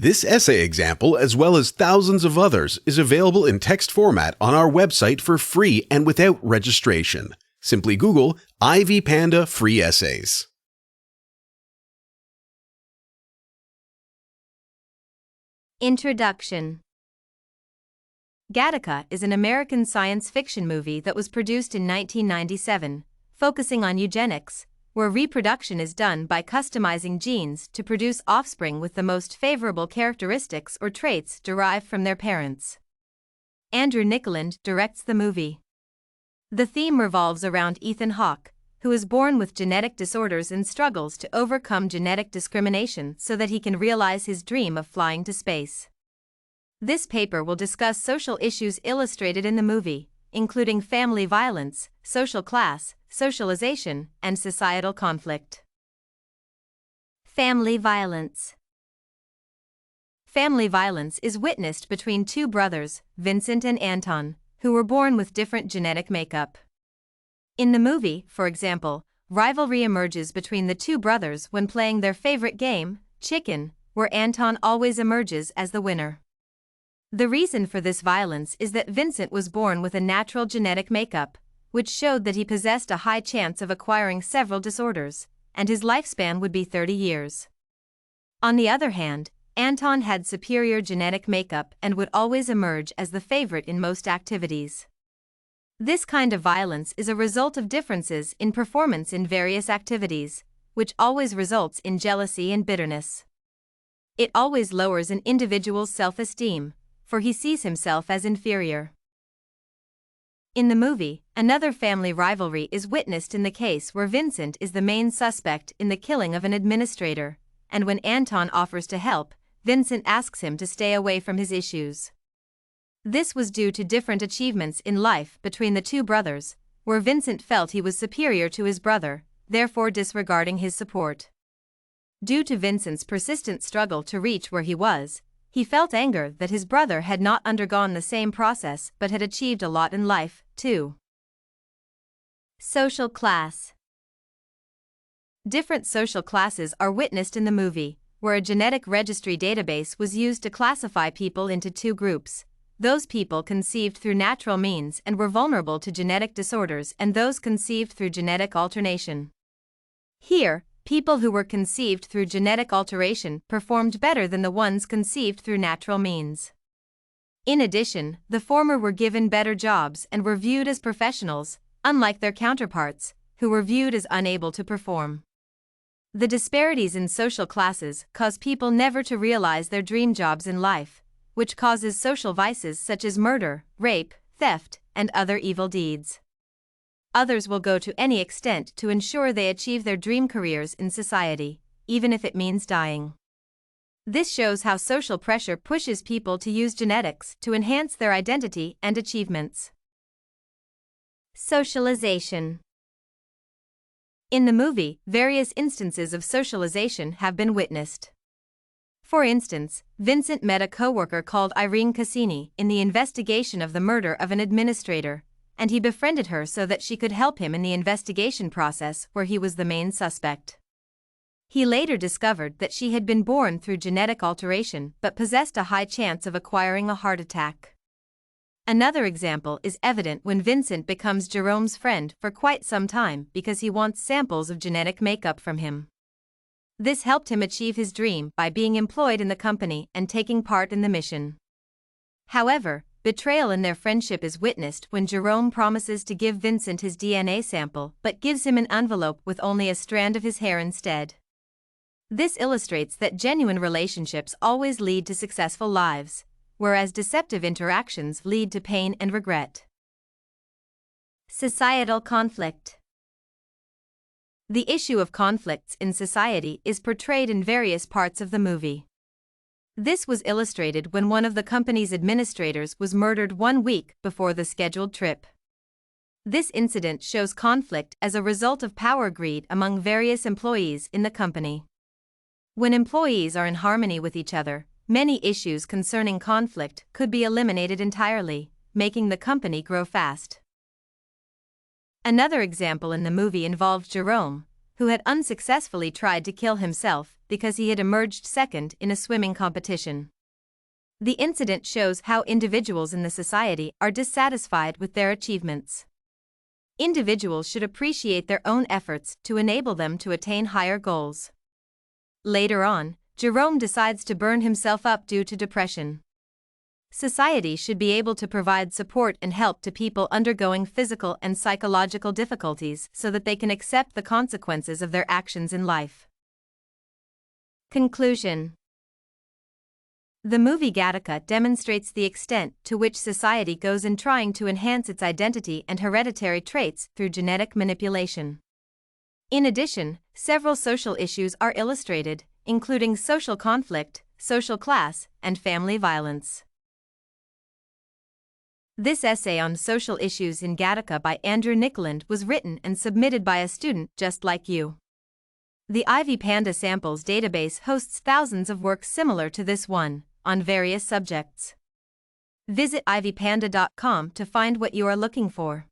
This essay example, as well as thousands of others, is available in text format on our website for free and without registration. Simply Google Ivy Panda Free Essays. Introduction. Gattaca is an American science fiction movie that was produced in 1997, focusing on eugenics, where reproduction is done by customizing genes to produce offspring with the most favorable characteristics or traits derived from their parents. Andrew Niccoland directs the movie. The theme revolves around Ethan Hawke, who is born with genetic disorders and struggles to overcome genetic discrimination so that he can realize his dream of flying to space. This paper will discuss social issues illustrated in the movie, including family violence, social class, socialization, and societal conflict. Family violence. Family violence is witnessed between two brothers, Vincent and Anton, who were born with different genetic makeup. In the movie, for example, rivalry emerges between the two brothers when playing their favorite game, Chicken, where Anton always emerges as the winner. The reason for this violence is that Vincent was born with a natural genetic makeup, which showed that he possessed a high chance of acquiring several disorders, and his lifespan would be 30 years. On the other hand, Anton had superior genetic makeup and would always emerge as the favorite in most activities. This kind of violence is a result of differences in performance in various activities, which always results in jealousy and bitterness. It always lowers an individual's self-esteem, for he sees himself as inferior. In the movie, another family rivalry is witnessed in the case where Vincent is the main suspect in the killing of an administrator, and when Anton offers to help, Vincent asks him to stay away from his issues. This was due to different achievements in life between the two brothers, where Vincent felt he was superior to his brother, therefore disregarding his support. Due to Vincent's persistent struggle to reach where he was, he felt anger that his brother had not undergone the same process but had achieved a lot in life, too. Social class. Different social classes are witnessed in the movie, where a genetic registry database was used to classify people into two groups: those people conceived through natural means and were vulnerable to genetic disorders, and those conceived through genetic alternation. Here, people who were conceived through genetic alteration performed better than the ones conceived through natural means. In addition, the former were given better jobs and were viewed as professionals, unlike their counterparts, who were viewed as unable to perform. The disparities in social classes cause people never to realize their dream jobs in life, which causes social vices such as murder, rape, theft, and other evil deeds. Others will go to any extent to ensure they achieve their dream careers in society, even if it means dying. This shows how social pressure pushes people to use genetics to enhance their identity and achievements. Socialization. In the movie, various instances of socialization have been witnessed. For instance, Vincent met a coworker called Irene Cassini in the investigation of the murder of an administrator, and he befriended her so that she could help him in the investigation process where he was the main suspect. He later discovered that she had been born through genetic alteration but possessed a high chance of acquiring a heart attack. Another example is evident when Vincent becomes Jerome's friend for quite some time because he wants samples of genetic makeup from him. This helped him achieve his dream by being employed in the company and taking part in the mission. However, betrayal in their friendship is witnessed when Jerome promises to give Vincent his DNA sample but gives him an envelope with only a strand of his hair instead. This illustrates that genuine relationships always lead to successful lives, whereas deceptive interactions lead to pain and regret. Societal conflict. The issue of conflicts in society is portrayed in various parts of the movie. This was illustrated when one of the company's administrators was murdered 1 week before the scheduled trip. This incident shows conflict as a result of power greed among various employees in the company. When employees are in harmony with each other, many issues concerning conflict could be eliminated entirely, making the company grow fast. Another example in the movie involved Jerome, who had unsuccessfully tried to kill himself because he had emerged second in a swimming competition. The incident shows how individuals in the society are dissatisfied with their achievements. Individuals should appreciate their own efforts to enable them to attain higher goals. Later on, Jerome decides to burn himself up due to depression. Society should be able to provide support and help to people undergoing physical and psychological difficulties so that they can accept the consequences of their actions in life. Conclusion. The movie Gattaca demonstrates the extent to which society goes in trying to enhance its identity and hereditary traits through genetic manipulation. In addition, several social issues are illustrated, including social conflict, social class, and family violence. This essay on social issues in Gattaca by Andrew Niccoland was written and submitted by a student just like you. The Ivy Panda Samples database hosts thousands of works similar to this one, on various subjects. Visit ivypanda.com to find what you are looking for.